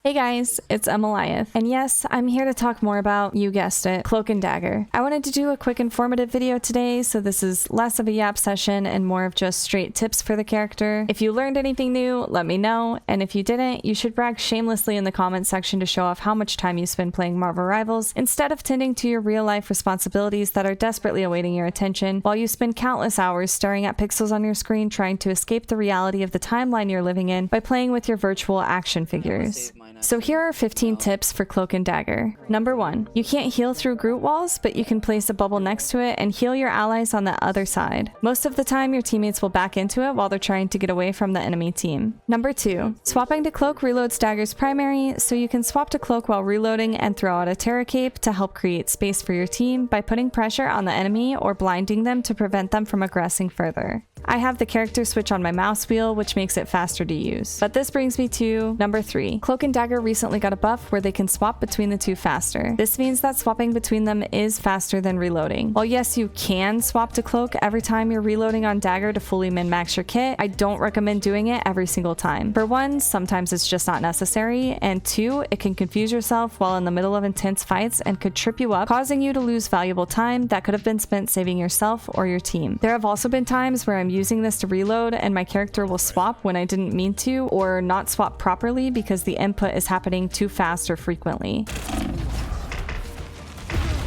Hey guys, it's Emiliath, and yes, I'm here to talk more about, you guessed it, Cloak and Dagger. I wanted to do a quick informative video today, so this is less of a yap session and more of just straight tips for the character. If you learned anything new, let me know, and if you didn't, you should brag shamelessly in the comments section to show off how much time you spend playing Marvel Rivals, instead of tending to your real-life responsibilities that are desperately awaiting your attention, while you spend countless hours staring at pixels on your screen trying to escape the reality of the timeline you're living in by playing with your virtual action figures. So here are 15 tips for Cloak and Dagger. Number 1. You can't heal through Groot walls, but you can place a bubble next to it and heal your allies on the other side. Most of the time, your teammates will back into it while they're trying to get away from the enemy team. Number 2. Swapping to Cloak reloads Dagger's primary, so you can swap to Cloak while reloading and throw out a Terra Cape to help create space for your team by putting pressure on the enemy or blinding them to prevent them from aggressing further. I have the character switch on my mouse wheel, which makes it faster to use. But this brings me to number 3. Cloak and Dagger recently got a buff where they can swap between the two faster. This means that swapping between them is faster than reloading. While yes, you can swap to Cloak every time you're reloading on Dagger to fully min-max your kit, I don't recommend doing it every single time. For one, sometimes it's just not necessary, and 2, it can confuse yourself while in the middle of intense fights and could trip you up, causing you to lose valuable time that could have been spent saving yourself or your team. There have also been times where I'm using this to reload and my character will swap when I didn't mean to, or not swap properly because the input is happening too fast or frequently.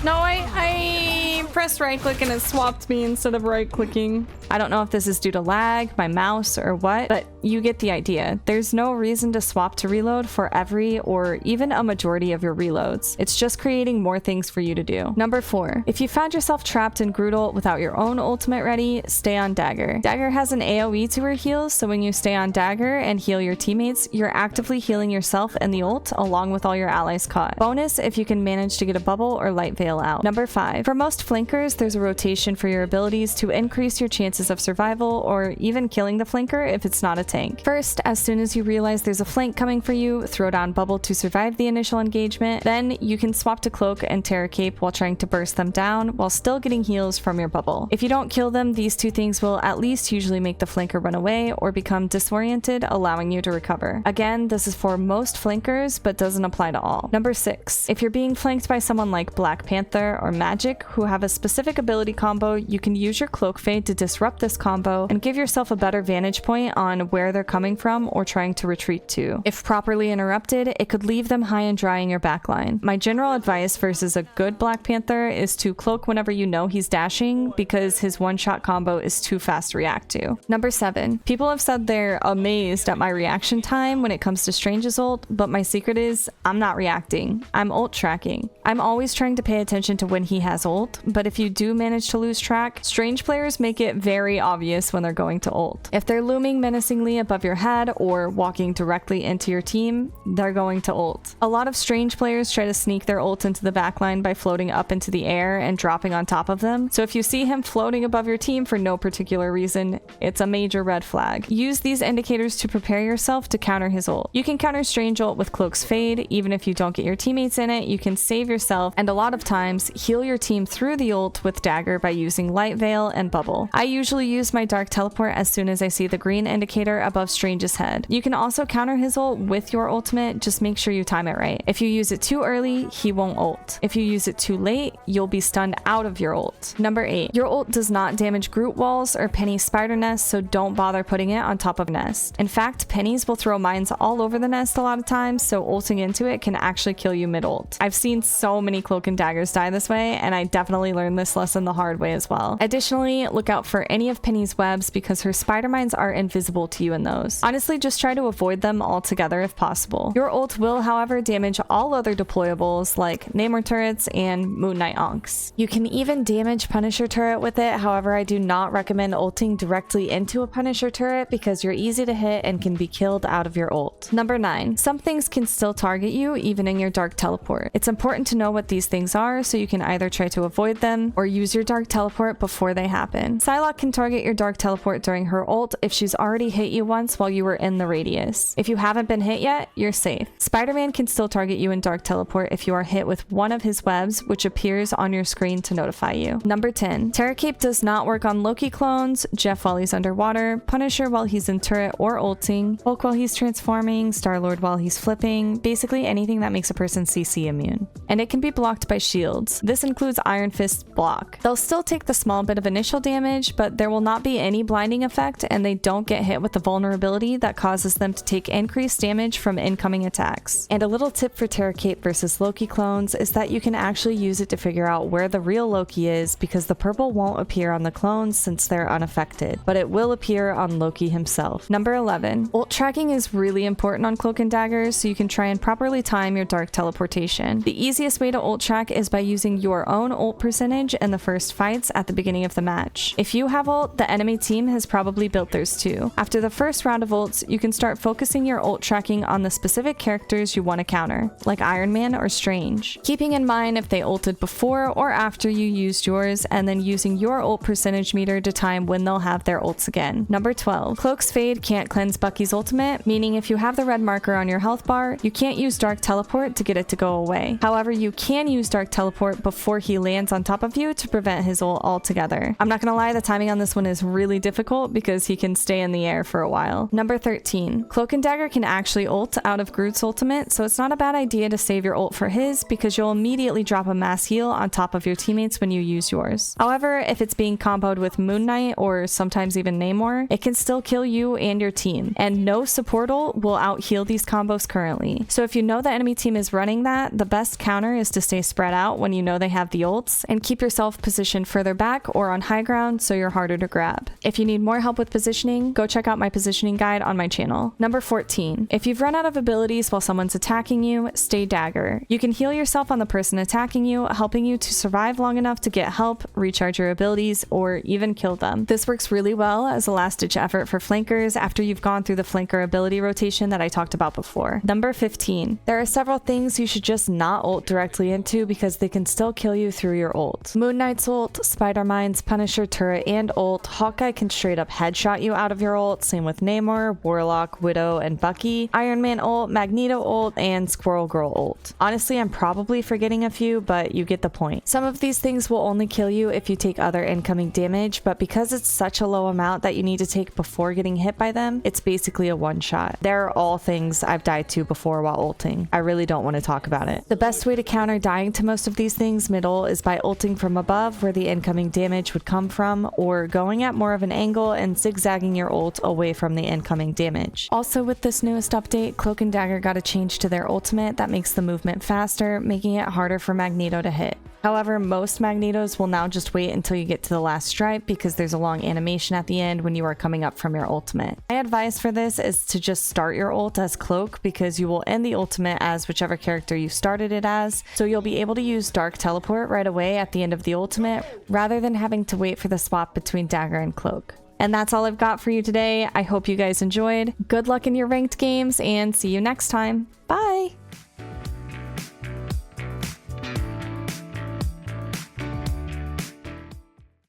No, I pressed right click and it swapped me instead of right clicking. I don't know if this is due to lag, my mouse, or what, but you get the idea. There's no reason to swap to reload for every or even a majority of your reloads. It's just creating more things for you to do. Number 4. If you found yourself trapped in Groot ult without your own ultimate ready, stay on Dagger. Dagger has an AoE to her heals, so when you stay on Dagger and heal your teammates, you're actively healing yourself and the ult along with all your allies caught. Bonus if you can manage to get a bubble or light veil out. Number 5. For most flankers, there's a rotation for your abilities to increase your chances of survival or even killing the flanker if it's not a tank. First, as soon as you realize there's a flank coming for you, throw down bubble to survive the initial engagement. Then you can swap to Cloak and Terra Cape while trying to burst them down while still getting heals from your bubble. If you don't kill them, these two things will at least usually make the flanker run away or become disoriented, allowing you to recover. Again, this is for most flankers, but doesn't apply to all. Number 6. If you're being flanked by someone like Black Panther or Magic who have a specific ability combo, you can use your Cloak Fade to disrupt this combo and give yourself a better vantage point on where they're coming from or trying to retreat to. If properly interrupted, it could leave them high and dry in your backline. My general advice versus a good Black Panther is to Cloak whenever you know he's dashing, because his one-shot combo is too fast to react to. Number 7. People have said they're amazed at my reaction time when it comes to Strange's ult, but my secret is I'm not reacting. I'm ult tracking. I'm always trying to pay attention to when he has ult, but if you do manage to lose track, Strange players make it very obvious when they're going to ult. If they're looming menacingly above your head or walking directly into your team, they're going to ult. A lot of Strange players try to sneak their ult into the backline by floating up into the air and dropping on top of them, so if you see him floating above your team for no particular reason, it's a major red flag. Use these indicators to prepare yourself to counter his ult. You can counter Strange ult with Cloak's Fade. Even if you don't get your teammates in it, you can save yourself and a lot of times heal your team through the ult with Dagger by using Light Veil and Bubble. I usually use my Dark Teleport as soon as I see the green indicator above Strange's head. You can also counter his ult with your ultimate, just make sure you time it right. If you use it too early, he won't ult. If you use it too late, you'll be stunned out of your ult. Number 8. Your ult does not damage Groot walls or Penny spider nests, so don't bother putting it on top of a nest. In fact, Pennies will throw mines all over the nest a lot of times, so ulting into it can actually kill you mid-ult. I've seen so many Cloak and Daggers die this way, and I definitely learned this lesson the hard way as well. Additionally, look out for any of Penny's webs because her spider mines are invisible to you in those. Honestly, just try to avoid them altogether if possible. Your ult will, however, damage all other deployables like Namor turrets and Moon Knight onks. You can even damage Punisher turret with it, however, I do not recommend ulting directly into a Punisher turret because you're easy to hit and can be killed out of your ult. Number 9. Some things can still target you even in your Dark Teleport. It's important to know what these things are so you can either try to avoid them or use your Dark Teleport before they happen. Psylocke can target your Dark Teleport during her ult if she's already hit you once while you were in the radius. If you haven't been hit yet, you're safe. Spider-Man can still target you in Dark Teleport if you are hit with one of his webs, which appears on your screen to notify you. Number 10. Terra Cape does not work on Loki clones, Jeff while he's underwater, Punisher while he's in turret or ulting, Hulk while he's transforming, Star-Lord while he's flipping, basically anything that makes a person CC immune. And it can be blocked by shields. This includes Iron Fist block. They'll still take the small bit of initial damage, but there will not be any blinding effect, and they don't get hit with the vulnerability that causes them to take increased damage from incoming attacks. And a little tip for Terra Cape versus Loki clones is that you can actually use it to figure out where the real Loki is, because the purple won't appear on the clones since they're unaffected, but it will appear on Loki himself. Number 11. Ult tracking is really important on Cloak and Dagger, so you can try and properly time your dark teleportation. The easiest way to ult track is by using your own ult percentage in the first fights at the beginning of the match. If you have ult, the enemy team has probably built theirs too. After the first round of ults, you can start focusing your ult tracking on the specific characters you want to counter, like Iron Man or Strange, keeping in mind if they ulted before or after you used yours, and then using your ult percentage meter to time when they'll have their ults again. Number 12. Cloak's Fade can't cleanse Bucky's ultimate, meaning if you have the red marker on your health bar, you can't use Dark Teleport to get it to go away. However, you can use Dark Teleport before he lands on top of you to prevent his ult altogether. I'm not gonna lie, the timing on this one is really difficult because he can stay in the air for a while. Number 13. Cloak and Dagger can actually ult out of Groot's ultimate, so it's not a bad idea to save your ult for his because you'll immediately drop a mass heal on top of your teammates when you use yours. However, if it's being comboed with Moon Knight or sometimes even Namor, it can still kill you and your team, and no support ult will out heal these combos currently. So if you know the enemy team is running that, the best counter is to stay spread out when you know they have the ults, and keep yourself positioned further back or on high ground so you're harder to grab. If you need more help with positioning, go check out my positioning guide on my channel. Number 14. If you've run out of abilities while someone's attacking you, stay Dagger. You can heal yourself on the person attacking you, helping you to survive long enough to get help, recharge your abilities, or even kill them. This works really well as a last-ditch effort for flankers after you've gone through the flanker ability rotation that I talked about before. Number 15. There are several things you should just not ult directly into because they can still kill you through your ult. Moon Knight's ult, Spider-Mine's Punisher turret and ult, Hawkeye can straight up headshot you out of your ult, same with Namor, Warlock, Widow, and Bucky, Iron Man ult, Magneto ult, and Squirrel Girl ult. Honestly, I'm probably forgetting a few, but you get the point. Some of these things will only kill you if you take other incoming damage, but because it's such a low amount that you need to take before getting hit by them, it's basically a one-shot. They're all things I've died to before while ulting. I really don't want to talk about it. The best way to counter dying to most of these things mid-ult is by ulting from above where the incoming damage would come from, or going at more of an angle and zigzagging your ult away from the incoming damage. Also, with this newest update, Cloak and Dagger got a change to their ultimate that makes the movement faster, making it harder for Magneto to hit. However, most Magnetos will now just wait until you get to the last stripe because there's a long animation at the end when you are coming up from your ultimate. My advice for this is to just start your ult as Cloak because you will end the ultimate as whichever character you started it as, so you'll be able to use Dark Teleport right away at the end of the ultimate rather than having to wait for the swap between Dagger and Cloak. And that's all I've got for you today. I hope you guys enjoyed. Good luck in your ranked games and see you next time. Bye!